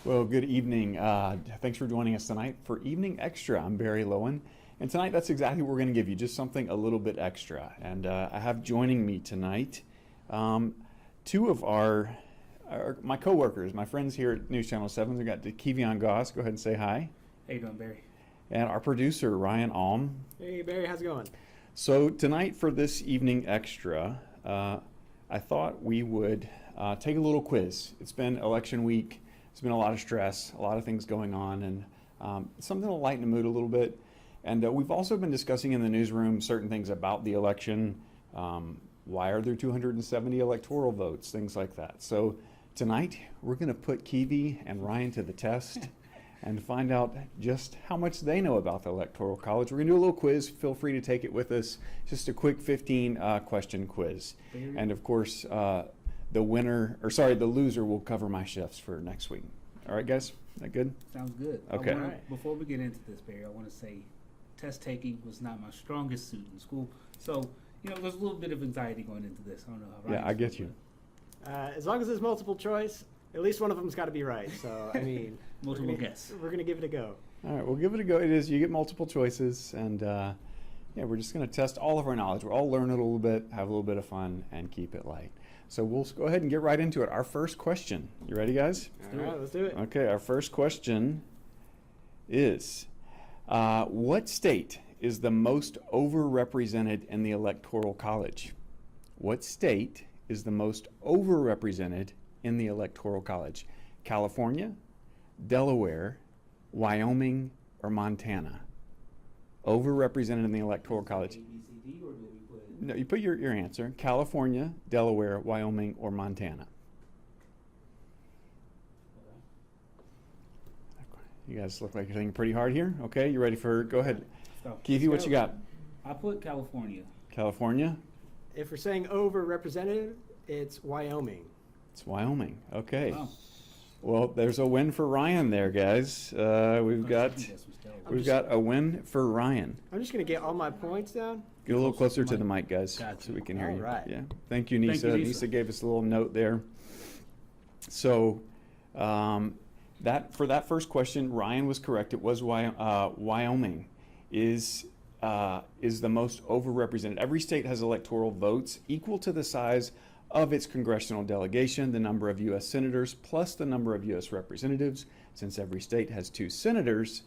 Well, good evening. Thanks for joining us tonight for Evening Extra. I'm Barry Lowin, and tonight that's exactly what we're going to give you, just something a little bit extra. And I have joining me tonight two of my coworkers, my friends here at News Channel 7. We've got KEVI Goss. Go ahead and say hi. How you doing, Barry? And our producer, Ryan Alm. Hey, Barry, how's it going? So tonight for this Evening Extra, I thought we would take a little quiz. It's been election week. It's been a lot of stress, a lot of things going on, and something to lighten the mood a little bit. And we've also been discussing in the newsroom certain things about the election. Why are there 270 electoral votes? Things like that. So tonight, we're going to put KEVI and Ryan to the test and find out just how much they know about the Electoral College. We're going to do a little quiz. Feel free to take it with us. Just a quick 15-question quiz. And of course, the loser will cover my shifts for next week. All right, guys? That good? Sounds good. Okay. Before we get into this, Barry, I want to say test taking was not my strongest suit in school. So, there's a little bit of anxiety going into this. I don't know how Yeah, I get you. As long as it's multiple choice, at least one of them's got to be right. So, I mean, multiple guess. We're going to give it a go. All right, we'll give it a go. You get multiple choices, and we're just going to test all of our knowledge. We'll all learn it a little bit, have a little bit of fun, and keep it light. So we'll go ahead and get right into it. Our first question. You ready, guys? All right, let's do it. Okay, our first question is, what state is the most overrepresented in the Electoral College? What state is the most overrepresented in the Electoral College? California, Delaware, Wyoming, or Montana? Overrepresented in the Electoral College. A, B, C, D, or do we put... No, you put your answer. California, Delaware, Wyoming, or Montana. You guys look like you're thinking pretty hard here. Okay, you ready for, go ahead. KEVI, what you got? I put California. California? If we're saying overrepresented, it's Wyoming. It's Wyoming. Okay. Wow. Well, there's a win for Ryan there, guys. We've got a win for Ryan. I'm just going to get all my points down. Get a little closer to the mic, guys, Gotcha. so we can hear All you. right. Yeah. Thank you, Nisa. Nisa gave us a little note there. So, for that first question, Ryan was correct. It was Wyoming is the most overrepresented. Every state has electoral votes equal to the size of its congressional delegation, the number of U.S. senators, plus the number of U.S. representatives. Since every state has 2 senators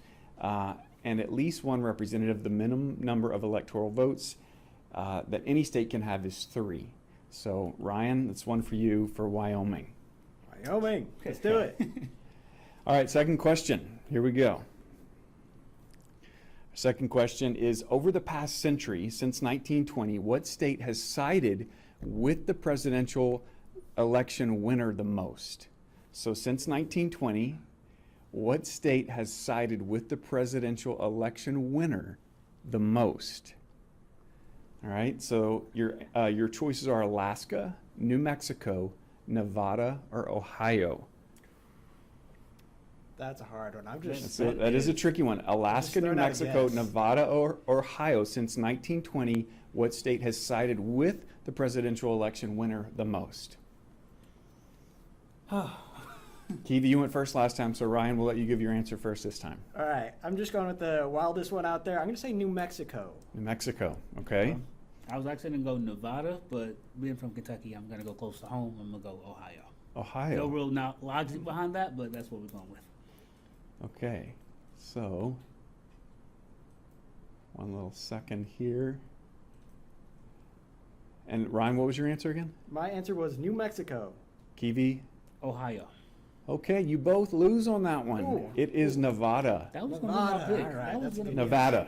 and at least 1 representative, the minimum number of electoral votes that any state can have is 3. So, Ryan, that's one for you for Wyoming. Wyoming. Let's do it. All right, second question. Here we go. Second question is, over the past century, since 1920, what state has sided with the presidential election winner the most? So since 1920, what state has sided with the presidential election winner the most? All right, so your choices are Alaska, New Mexico, Nevada, or Ohio. That's a hard one. That is a tricky one. Alaska, New Mexico, Nevada, or Ohio. Since 1920, what state has sided with the presidential election winner the most? KEVI, you went first last time, so Ryan, we'll let you give your answer first this time. All right. I'm just going with the wildest one out there. I'm going to say New Mexico. New Mexico, okay. I was actually going to go Nevada, but being from Kentucky, I'm going to go close to home. I'm going to go Ohio. Ohio. No real logic behind that, but that's what we're going with. Okay, so one little second here. And Ryan, what was your answer again? My answer was New Mexico. KEVI? Ohio. Okay, you both lose on that one. Ooh. It is Nevada. That was going to be my pick. All right, That was that's gonna good. be- Nevada.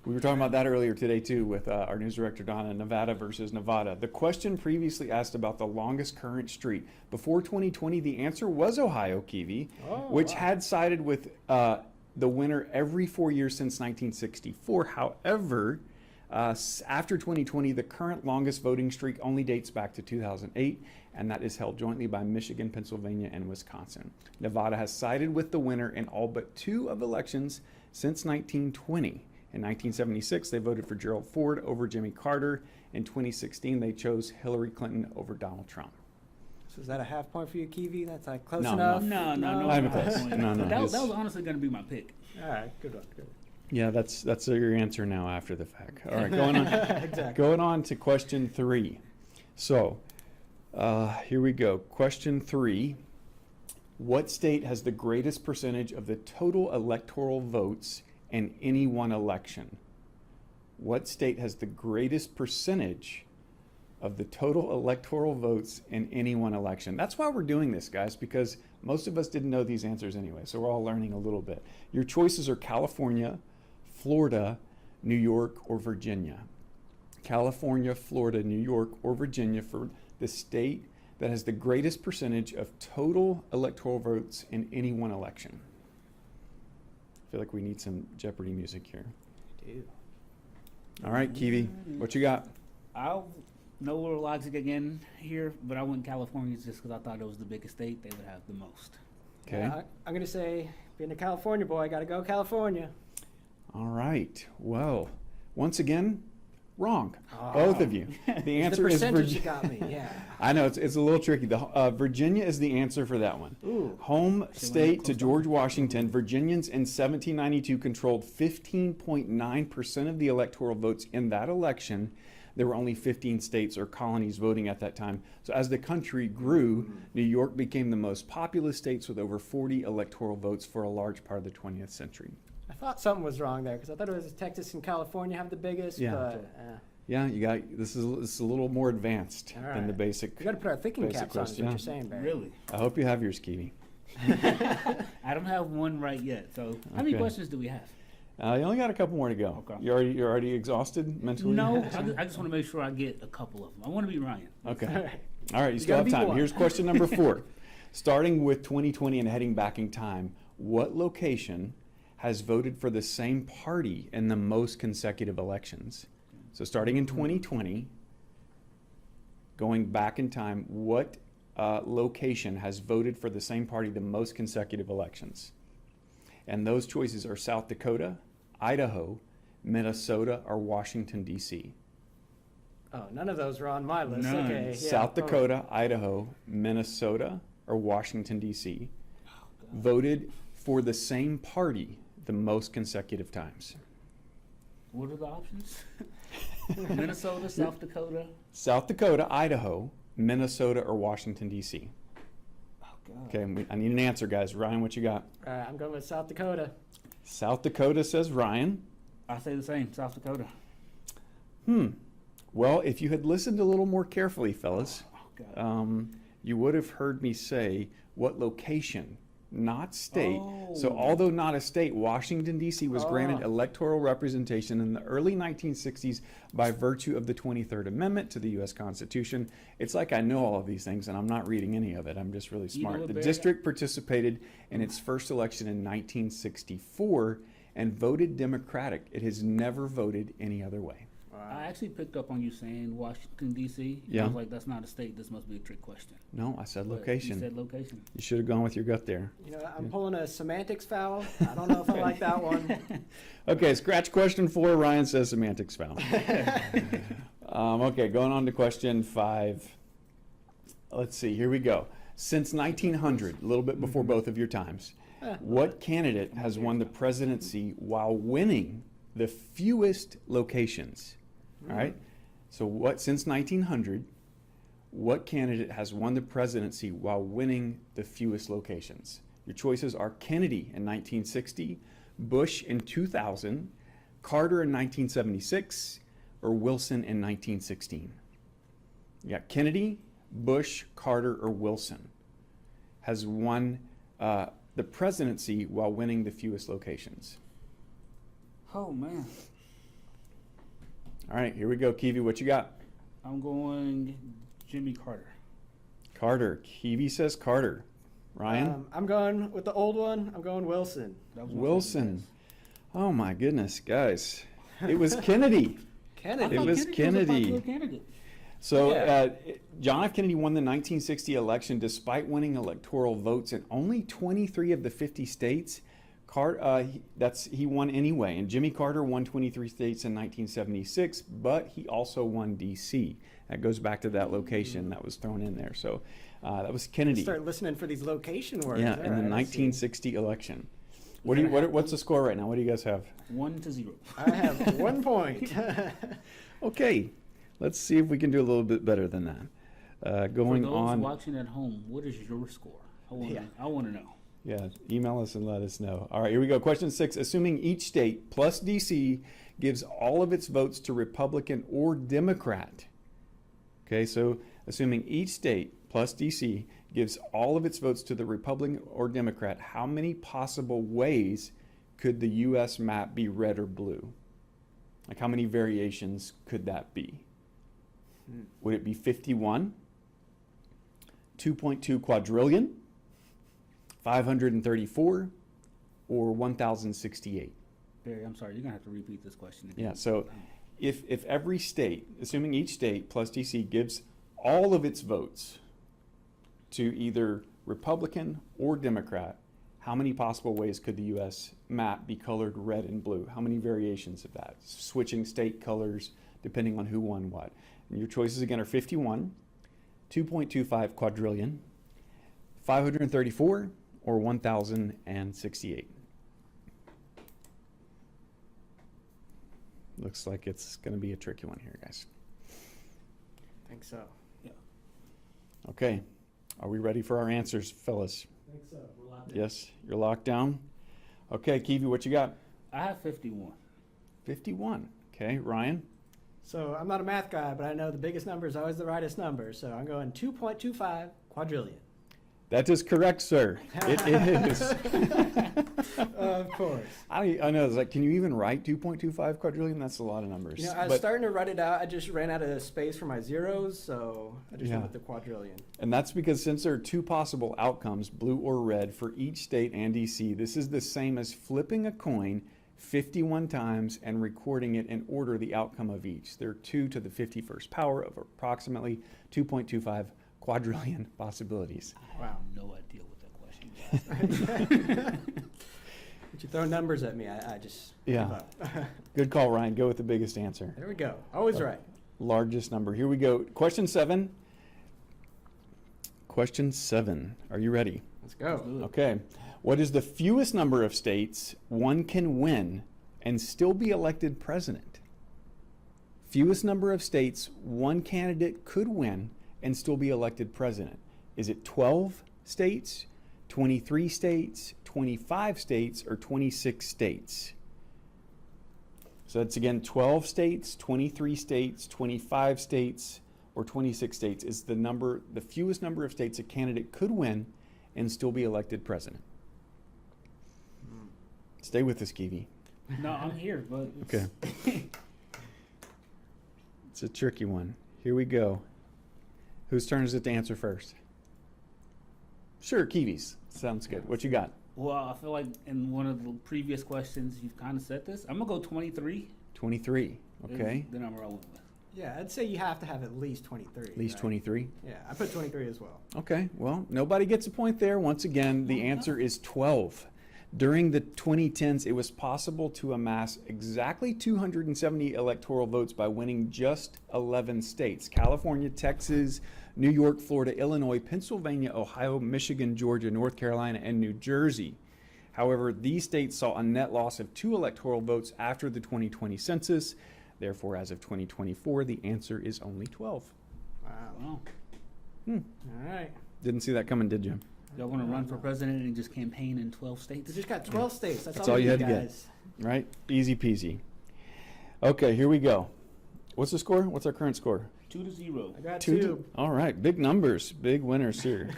We were talking about that earlier today too with our news director Donna. Nevada versus Nevada. The question previously asked about the longest current streak. Before 2020, the answer was Ohio, KEVI, which had sided with the winner every 4 years since 1964. However, after 2020, the current longest voting streak only dates back to 2008, and that is held jointly by Michigan, Pennsylvania, and Wisconsin. Nevada has sided with the winner in all but 2 of elections since 1920. In 1976, they voted for Gerald Ford over Jimmy Carter. In 2016, they chose Hillary Clinton over Donald Trump. So is that a half point for you, KEVI? That's like close No, enough? No, Not even close. point. No, no, That it's- was honestly going to be my pick. All right, good one. Good. Yeah, that's your answer now after the fact. All right, going on. Exactly. Going on to question 3. So, here we go. Question 3. What state has the greatest percentage of the total electoral votes in any one election? What state has the greatest percentage of the total electoral votes in any one election? That's why we're doing this, guys, because most of us didn't know these answers anyway, so we're all learning a little bit. Your choices are California, Florida, New York, or Virginia. California, Florida, New York, or Virginia for the state that has the greatest percentage of total electoral votes in any one election. I feel like we need some Jeopardy music here. Dude. All right, KEVI, what you got? I'll no little logic again here, but I went California just because I thought it was the biggest state. They would have the most. Okay. Yeah, I'm going to say, being a California boy, I got to go California. All right. Well, once again, wrong. Oh. Both of you. The answer the is percentage you Virginia. got me, yeah. I know it's a little tricky. Virginia is the answer for that one. Ooh. Home So state we're to close George Washington, Virginians in 1792 controlled 15.9% of the electoral votes in that election. There were only 15 states or colonies voting at that time. So as the country grew, New York became the most populous states with over 40 electoral votes for a large part of the 20th century. I thought something was wrong there because I thought it was Texas and California have the biggest, Yeah. but Yeah, you got this is a little more advanced All than the right. basic. we got to put our thinking Basic caps on, is question, what yeah. you're saying, Barry. Really? I hope you have yours, KEVI. I don't have one right yet. So how many Okay. questions do we have? You only got a couple more to go. Okay. You're already exhausted mentally? No, I just want to make sure I get a couple of them. I want to be Ryan. Okay. All right. All right, you still have gotta be time. one. Here's question number 4. Starting with 2020 and heading back in time, what location has voted for the same party in the most consecutive elections? So starting in 2020, going back in time, what location has voted for the same party the most consecutive elections? And those choices are South Dakota, Idaho, Minnesota, or Washington, D.C. Oh, none of those were on my list. None. Okay. Yeah. South Oh. Dakota, Idaho, Minnesota, or Washington, D.C. voted for the same party the most consecutive times. What are the options? Minnesota, South Dakota. South Dakota, Idaho, Minnesota, or Washington, D.C. Oh God. Okay, I need an answer, guys. Ryan, what you got? All right, I'm going with South Dakota. South Dakota says Ryan. I say the same. South Dakota. Well, if you had listened a little more carefully, fellas, Oh God. you would have heard me say what location, not state. So Oh. although not a state, Washington, D.C. was granted Oh. electoral representation in the early 1960s by virtue of the 23rd Amendment to the U.S. Constitution. It's like I know all of these things, and I'm not reading any of it. I'm just really You know smart. what, The Barry? district participated in its first election in 1964 and voted Democratic. It has never voted any other way. I actually picked up on you saying Washington D.C. Yeah. I was like, that's not a state. This must be a trick question. No, I said But location. You said location. You should have gone with your gut there. You know, I'm pulling a semantics foul. I don't know if I like that one. Okay, scratch question 4. Ryan says semantics foul. Okay, going on to question 5. Let's see, here we go. Since 1900, a little bit before both of your times, what candidate has won the presidency while winning the fewest locations? All right, so since 1900, what candidate has won the presidency while winning the fewest locations? Your choices are Kennedy in 1960, Bush in 2000, Carter in 1976, or Wilson in 1916. You got Kennedy, Bush, Carter, or Wilson has won the presidency while winning the fewest locations. Oh man. All right, here we go. KEVI, what you got? I'm going Jimmy Carter. Carter. KEVI says Carter. Ryan? I'm going with the old one. I'm going Wilson. That was my Wilson. second Oh my goodness, guys. It was Kennedy. guess. I Kennedy. It thought was Was a Kennedy. popular candidate. So Yeah. John F. Kennedy won the 1960 election despite winning electoral votes in only 23 of the 50 states. He won anyway, and Jimmy Carter won 23 states in 1976, but he also won D.C. That goes back to that location that was thrown in there. So that was Kennedy. Start listening for these location words. Yeah, All in the right, I see. 1960 election. What's the score right now? What do you guys have? 1-0. I have 1 point. Okay, let's see if we can do a little bit better than that. Going For those on. watching at home, what is your score? I want to know. Yeah, email us and let us know. All right, here we go. Question 6. Assuming each state plus D.C. gives all of its votes to Republican or Democrat. Okay, so assuming each state plus D.C. gives all of its votes to the Republican or Democrat, how many possible ways could the U.S. map be red or blue? Like how many variations could that be? Would it be 51, 2.2 quadrillion, 534, or 1,068? Barry, I'm sorry, you're going to have to repeat this question again. Yeah, so if every state, assuming each state plus DC gives all of its votes to either Republican or Democrat, how many possible ways could the U.S. map be colored red and blue? How many variations of that? Switching state colors depending on who won what. And your choices again are 51, 2.25 quadrillion, 534, or 1,068. Looks like it's going to be a tricky one here, guys. I think so. Okay, are we ready for our answers, fellas? I think so. We're locked in. Yes, you're locked down. Okay, KEVI, what you got? I have 51. 51. Okay, Ryan? So I'm not a math guy, but I know the biggest number is always the rightest number. So I'm going 2.25 quadrillion. That is correct, sir. It is. Of course. I know, it's like, can you even write 2.25 quadrillion? That's a lot of numbers. You know, I was starting to write it out. I just ran out of space for my zeros, so I just went with the quadrillion. And that's because since there are two possible outcomes, blue or red, for each state and DC, this is the same as flipping a coin 51 times and recording it in order the outcome of each. There are 2 to the 51st power of approximately 2.25 quadrillion possibilities. I have no idea what that question was. But you throw numbers at me, I just give Yeah. up. Good call, Ryan. Go with the biggest answer. There we go. Always right. Largest number. Here we go. Question 7. Question 7. Are you ready? Let's go. Okay. What is the fewest number of states one can win and still be elected president? Fewest number of states one candidate could win and still be elected president. Is it 12 states, 23 states, 25 states, or 26 states? So that's again 12 states, 23 states, 25 states, or 26 states is the fewest number of states a candidate could win and still be elected president. Stay with us, KEVI. No, I'm here, but Okay. It's a tricky one. Here we go. Whose turn is it to answer first? Sure, KEVI's. Sounds good. What you got? Well, I feel like in one of the previous questions you've kind of said this. I'm gonna go 23. 23. Okay. Is the number I went with. Yeah, I'd say you have to have at least 23. At least right? 23. Yeah, I put 23 as well. Okay. Well, nobody gets a point there. Once again, the answer is 12. During the 2010s, it was possible to amass exactly 270 electoral votes by winning just 11 states: California, Texas, New York, Florida, Illinois, Pennsylvania, Ohio, Michigan, Georgia, North Carolina, and New Jersey. However, these states saw a net loss of 2 electoral votes after the 2020 census. Therefore, as of 2024, the answer is only 12. Wow. Wow. All right. Didn't see that coming, did you? Y'all want to run for president and just campaign in 12 states? We just got 12 states. That's all you had to get. guys. Right? Easy peasy. Okay, here we go. What's the score? What's our current score? 2-0. I got 2 2. All right, big numbers, big winners here.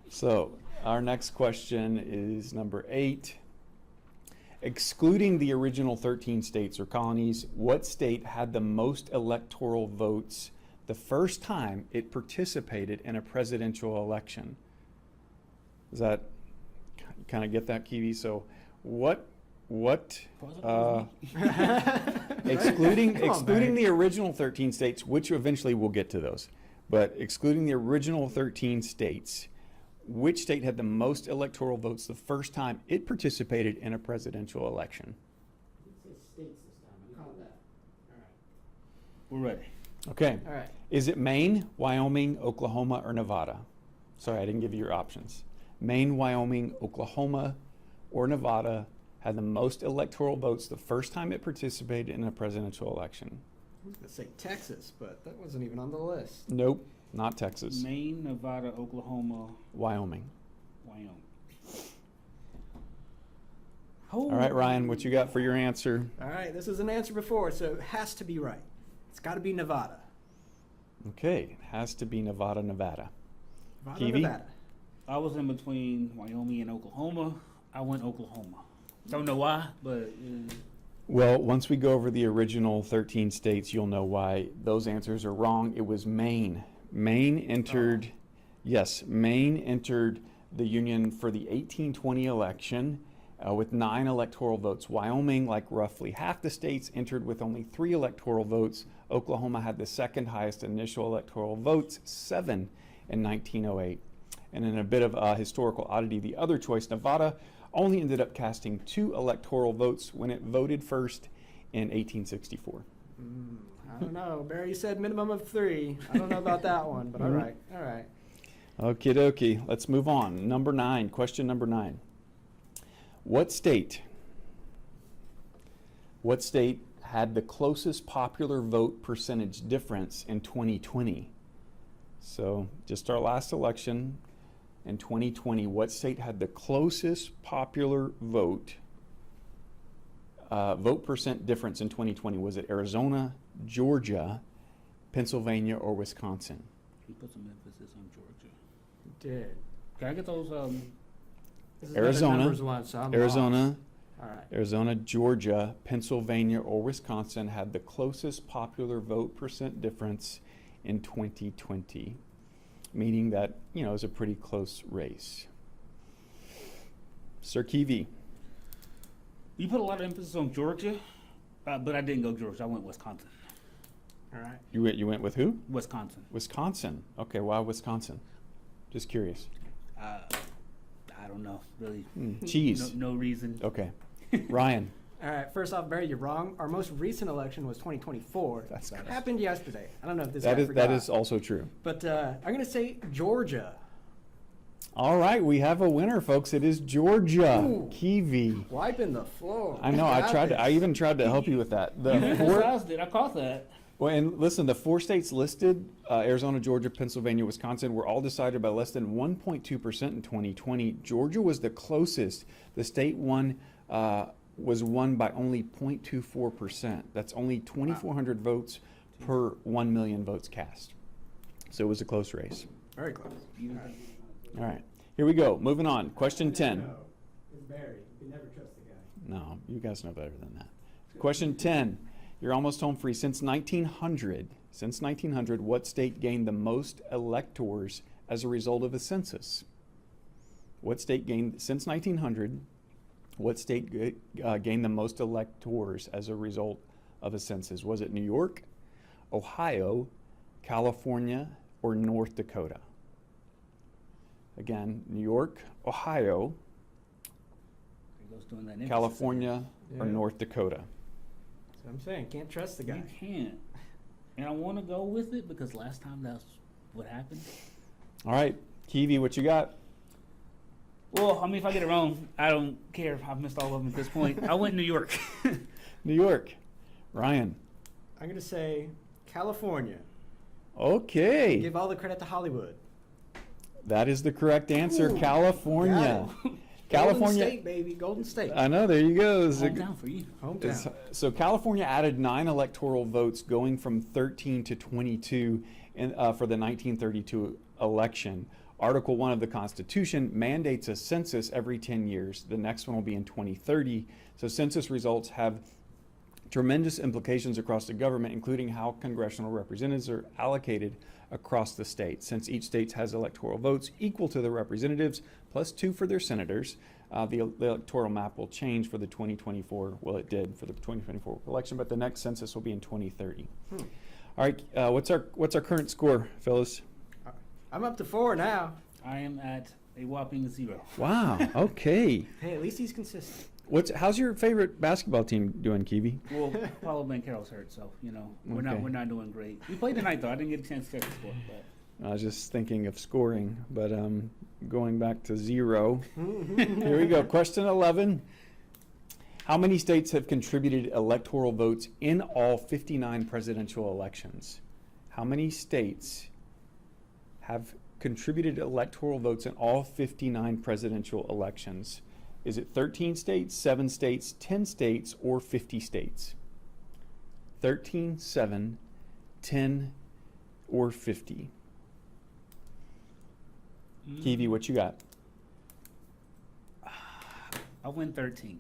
So our next question is number 8. Excluding the original 13 states or colonies, what state had the most electoral votes the first time it participated in a presidential election? Does that kind of get that, KEVI? So excluding the original 13 states, which eventually we'll get to those, but excluding the original 13 states, which state had the most electoral votes the first time it participated in a presidential election? States this time. I caught that. We're ready. Okay. All right. Is it Maine, Wyoming, Oklahoma, or Nevada? Sorry, I didn't give you your options. Maine, Wyoming, Oklahoma, or Nevada had the most electoral votes the first time it participated in a presidential election. I was going to say Texas, but that wasn't even on the list. Nope, not Texas. Maine, Nevada, Oklahoma, Wyoming. Wyoming. All right, Ryan, what you got for your answer? All right, this is an answer before, so it has to be right. It's got to be Nevada. Okay, it has to be Nevada, Nevada. Nevada, KEVI? Nevada. I was in between Wyoming and Oklahoma. I went Oklahoma. Don't know why, but Well, once we go over the original 13 states, you'll know why those answers are wrong. It was Maine. Maine entered, yes, Maine entered the Union for the 1820 election with 9 electoral votes. Wyoming, like roughly half the states, entered with only 3 electoral votes. Oklahoma had the second highest initial electoral votes, 7 in 1908. And in a bit of a historical oddity, the other choice, Nevada, only ended up casting 2 electoral votes when it voted first in 1864. I don't know. Barry said minimum of 3. I don't know about that one, but all right. All right. Okie dokie, let's move on. Number 9, question number 9. What state had the closest popular vote percentage difference in 2020? So just our last election in 2020, what state had the closest popular vote percent difference in 2020? Was it Arizona, Georgia, Pennsylvania, or Wisconsin? he put some emphasis on Georgia. Did. Can I get those? This is Arizona, another numbers one, so I'm Arizona, lost. All right. Arizona, Georgia, Pennsylvania, or Wisconsin had the closest popular vote percent difference in 2020, meaning that, you know, it was a pretty close race. Sir KEVI. You put a lot of emphasis on Georgia, but I didn't go Georgia. I went Wisconsin. All right. You went with who? Wisconsin. Wisconsin. Okay, why Wisconsin? Just curious. I don't know, really. Cheese. No reason. Okay. Ryan. All right. First off, Barry, you're wrong. Our most recent election was 2024. That's That correct. happened yesterday. I don't know if this That guy is forgot. that is also true. But I'm going to say Georgia. All right, we have a winner, folks. It is Georgia. Ooh. KEVI. Wiping the floor. I know. I even tried to help you with that. The You four, emphasized it. I caught that. well, and listen, the 4 states listed, Arizona, Georgia, Pennsylvania, Wisconsin, were all decided by less than 1.2% in 2020. Georgia was the closest. The state was won by only 0.24%. That's only 2,400 votes per 1 million votes cast. So it was a close race. Very close. All right, here we go. Moving on. Question 10. It's Barry. You can never trust the guy. No, you guys know better than that. Question 10. You're almost home free. Since 1900, what state gained the most electors as a result of a census? What state gained, since 1900, what state gained the most electors as a result of a census? Was it New York, Ohio, California, or North Dakota? Again, New York, Ohio, There goes doing that emphasis California, or Yeah. North Dakota. That's what I'm saying. Can't trust the again. guy. You can't. And I want to go with it because last time that's what happened. All right, KEVI, what you got? Well, I mean, if I get it wrong, I don't care. I've missed all of them at this point. I went New York. New York. Ryan. I'm going to say California. Okay. Give all the credit to Hollywood. That is the correct answer. Ooh, California. got it. California. Golden State, baby. Golden State. I know, there you go. Hometown for you. Hometown. So California added 9 electoral votes, going from 13 to 22 for the 1932 election. Article 1 of the Constitution mandates a census every 10 years. The next one will be in 2030. So census results have tremendous implications across the government, including how congressional representatives are allocated across the state. Since each state has electoral votes equal to the representatives, plus 2 for their senators, the electoral map will change for the 2024, well, it did for the 2024 election, but the next census will be in 2030. All right, what's our current score, Phyllis? I'm up to 4 now. I am at A whopping 0. Wow. Okay. Hey, at least he's consistent. How's your favorite basketball team doing, KEVI? Well, Paulo Banchero's hurt, so we're Okay. not doing great. We played tonight though. I didn't get a chance to check the score, but I was just thinking of scoring, but going back to 0. Here we go. Question 11. How many states have contributed electoral votes in all 59 presidential elections? How many states have contributed electoral votes in all 59 presidential elections? Is it 13 states, 7 states, 10 states, or 50 states? 13, 7, 10, or 50? KEVI, what you got? I win 13.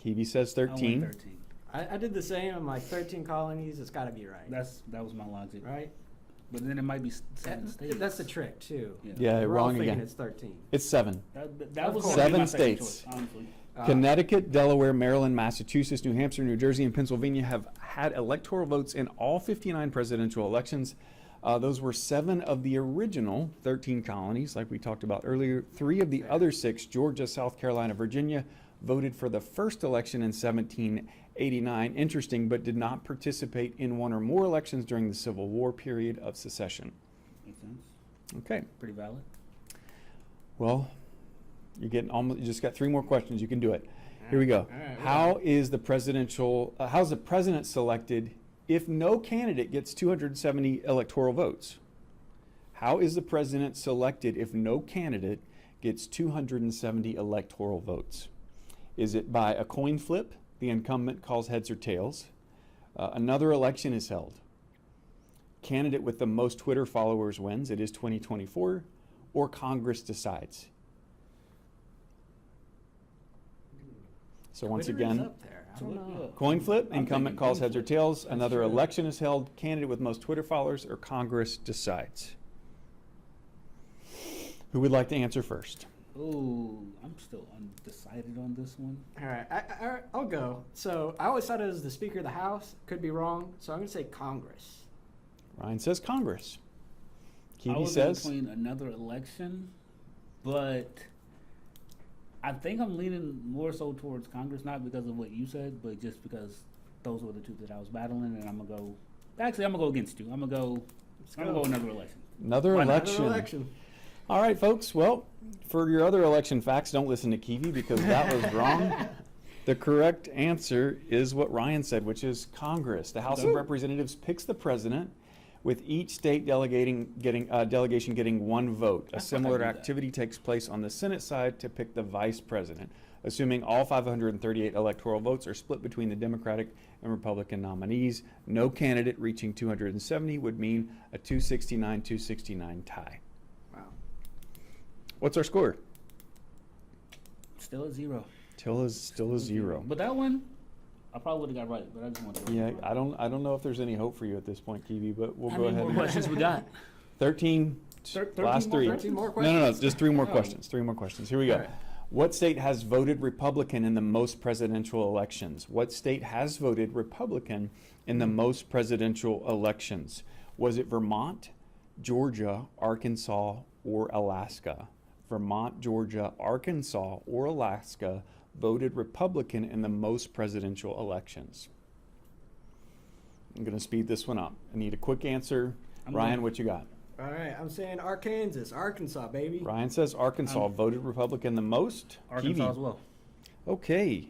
KEVI says I win 13. 13. I did the same. I'm like 13 colonies. It's got to be right. That was my logic. Right? But then it might be 7 states. That's the trick, too. Yeah, We're all wrong thinking again. it's 13. It's 7. That was course. gonna be 7 my second states. choice, honestly. Connecticut, Delaware, Maryland, Massachusetts, New Hampshire, New Jersey, and Pennsylvania have had electoral votes in all 59 presidential elections. Those were 7 of the original 13 colonies, like we talked about earlier. 3 of the other 6, Georgia, South Carolina, Virginia, voted for the first election in 1789. Interesting, but did not participate in one or more elections during the Civil War period of secession. Makes sense. Okay, Pretty valid. well, you're getting almost. You just got 3 more questions. You can do it. Here we go. All right, How's the president selected if no candidate gets 270 electoral votes? How is the president selected if no candidate gets 270 electoral votes? Is it by a coin flip? The incumbent calls heads or tails. Another election is held. Candidate with the most Twitter followers wins. It is 2024. Or Congress decides. So once Twitter is again, up there. I don't know. coin flip, I'm incumbent thinking calls coin heads or flip. tails. That's Another true. election is held. Candidate with most Twitter followers or Congress decides. Who would like to answer first? Oh, I'm still undecided on this one. All right, I'll go. So I always thought it was the Speaker of the House. Could be wrong. So I'm going to say Congress. Ryan says Congress. I KEVI was says between another election, but I think I'm leaning more so towards Congress, not because of what you said, but just because those were the 2 that I was battling, and I'm gonna go. Actually, I'm gonna go against you. I'm gonna go another election. another Why not? election. Another election. All right, folks. Well, for your other election facts, don't listen to KEVI because that was wrong. The correct answer is what Ryan said, which is Congress. The House of Representatives picks the president, with each state delegation getting 1 vote. A I thought I similar knew that. activity takes place on the Senate side to pick the vice president, assuming all 538 electoral votes are split between the Democratic and Republican nominees. No candidate reaching 270 would mean a 269-269 tie. Wow. What's our score? Still at 0. Still a 0. But that one, I probably would have got right. But I just want to. Yeah, I don't know if there's any hope for you at this point, KEVI, but we'll How go many ahead. more and- questions we got? 13, 13 last more 3. 13 more No, just 3 more Oh. questions. 3 more questions. Here we go. All right. What state has voted Republican in the most presidential elections? What state has voted Republican in the most presidential elections? Was it Vermont, Georgia, Arkansas, or Alaska? Vermont, Georgia, Arkansas, or Alaska voted Republican in the most presidential elections. I'm going to speed this one up. I need a quick answer. I'm Ryan, going- what you got? All right, I'm saying Arkansas, baby. Ryan says Arkansas voted Republican the most. Arkansas KEVI. as well. Okay.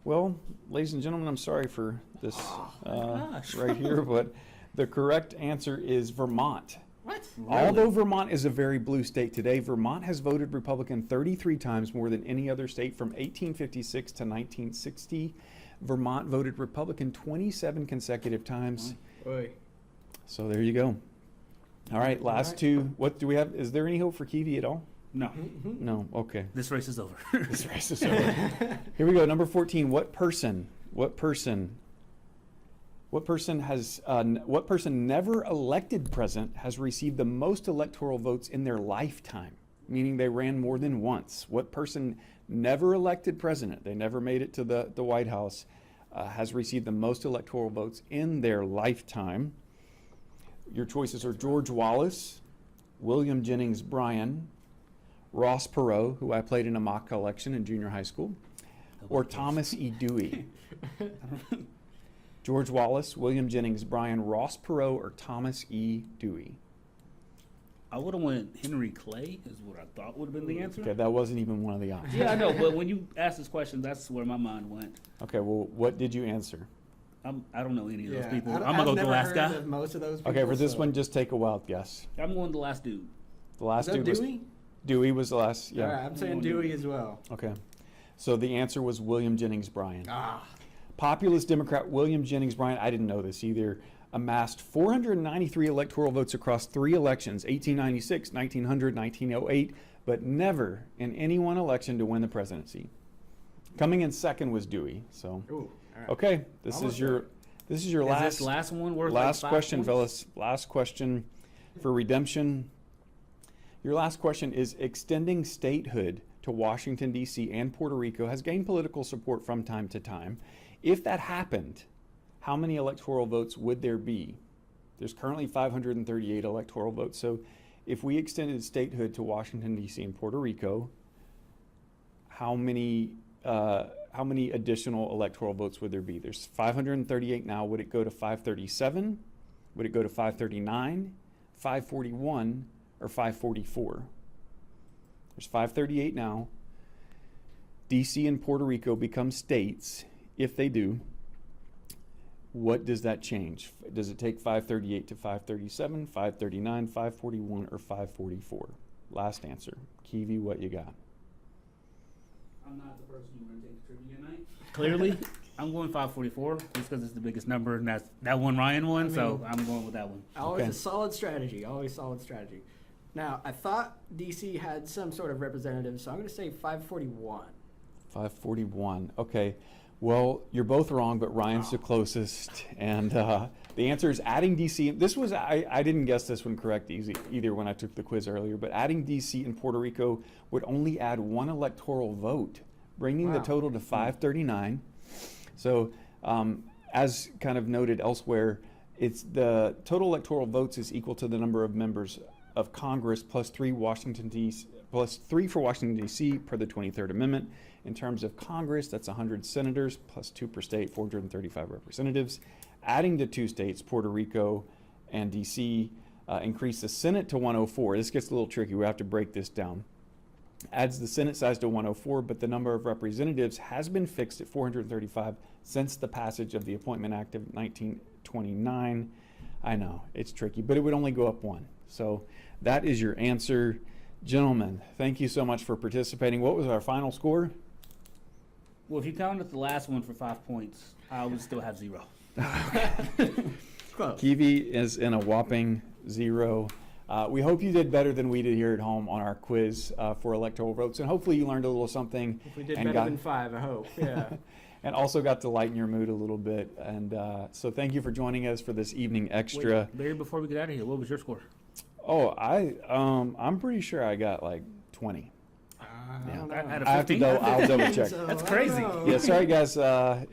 Well, ladies and gentlemen, I'm sorry for this gosh. right here, but the correct answer is Vermont. What? Although Vermont is a very blue state today, Vermont has voted Republican 33 times more than any other state from 1856 to 1960. Vermont voted Republican 27 consecutive times. Oy. So there you go. All right, last 2. What do we have? Is there any hope for KEVI at all? No. No. Okay. This race is over. This race is over. Here we go. Number 14. What person never elected president has received the most electoral votes in their lifetime? Meaning they ran more than once. What person never elected president? They never made it to the White House. Has received the most electoral votes in their lifetime. Your choices are George Wallace, William Jennings Bryan, Ross Perot, who I played in a mock election in junior high school, or Thomas E. Dewey? George Wallace, William Jennings Bryan, Ross Perot, or Thomas E. Dewey? I would have went Henry Clay is what I thought would have been the answer. Okay, that wasn't even one of the options. Yeah, I know, but when you asked this question, that's where my mind went. Okay, well, what did you answer? I don't know any of those Yeah, people. I don't- I'm gonna I've go the never last heard guy. of most of those people, Okay, for this so- one, just take a wild guess. I'm going the last dude. The last Is that dude was Dewey? Dewey was the last. Yeah. All right, I'm saying Dewey as well. Okay. So the answer was William Jennings Bryan. Ah, Populist Democrat William Jennings Bryan, I didn't know this either, amassed 493 electoral votes across 3 elections, 1896, 1900, 1908, but never in any one election to win the presidency. Coming in second was Dewey. So, ooh, all right. okay, this Almost is your Is last this last one worth last like 5 question, points? fellas. Last question for redemption. Your last question is: extending statehood to Washington, D.C. and Puerto Rico has gained political support from time to time. If that happened, how many electoral votes would there be? There's currently 538 electoral votes. So if we extended statehood to Washington, D.C. and Puerto Rico, how many additional electoral votes would there be? There's 538 now. Would it go to 537? Would it go to 539, 541, or 544? There's 538 now. DC and Puerto Rico become states. If they do, what does that change? Does it take 538 to 537, 539, 541, or 544? Last answer. KEVI, what you got? I'm not the person you want to take the trivia night. Clearly, I'm going 544 just because it's the biggest number, and that's that one Ryan won, so I'm going with that one. Always Okay. a solid strategy. Always solid strategy. Now, I thought DC had some sort of representative, so I'm going to say 541. 541. Okay. Well, you're both wrong, but Ryan's the closest. And the answer is adding DC. This was, I didn't guess this one correct either when I took the quiz earlier, but adding DC and Puerto Rico would only add 1 electoral vote, bringing the Wow. total to 539. So, as kind of noted elsewhere, it's the total electoral votes is equal to the number of members of Congress plus 3 plus 3 for Washington, D.C. per the 23rd Amendment. In terms of Congress, that's 100 senators plus 2 per state, 435 representatives. Adding the 2 states, Puerto Rico and D.C., increase the Senate to 104. This gets a little tricky. We have to break this down. Adds the Senate size to 104, but the number of representatives has been fixed at 435 since the passage of the Appointment Act of 1929. I know, it's tricky, but it would only go up 1. So that is your answer. Gentlemen, thank you so much for participating. What was our final score? Well, if you counted the last one for 5 points, I would still have 0. Close. KEVI is in a whopping 0. We hope you did better than we did here at home on our quiz for electoral votes, and hopefully you learned a little something. If we did and better got- than 5, I hope. Yeah. and also got to lighten your mood a little bit. And so thank you for joining us for this evening extra. Wait, Barry, before we get out of here, what was your score? Oh, I'm pretty sure I got like 20. I don't know. I had a I have to 15. go. I'll double check. So, That's I don't crazy. know. Yeah, sorry guys.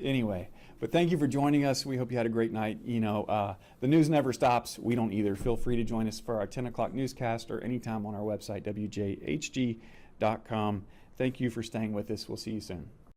Anyway, but thank you for joining us. We hope you had a great night. You know, the news never stops. We don't either. Feel free to join us for our 10 o'clock newscast or anytime on our website, wjhg.com. Thank you for staying with us. We'll see you soon.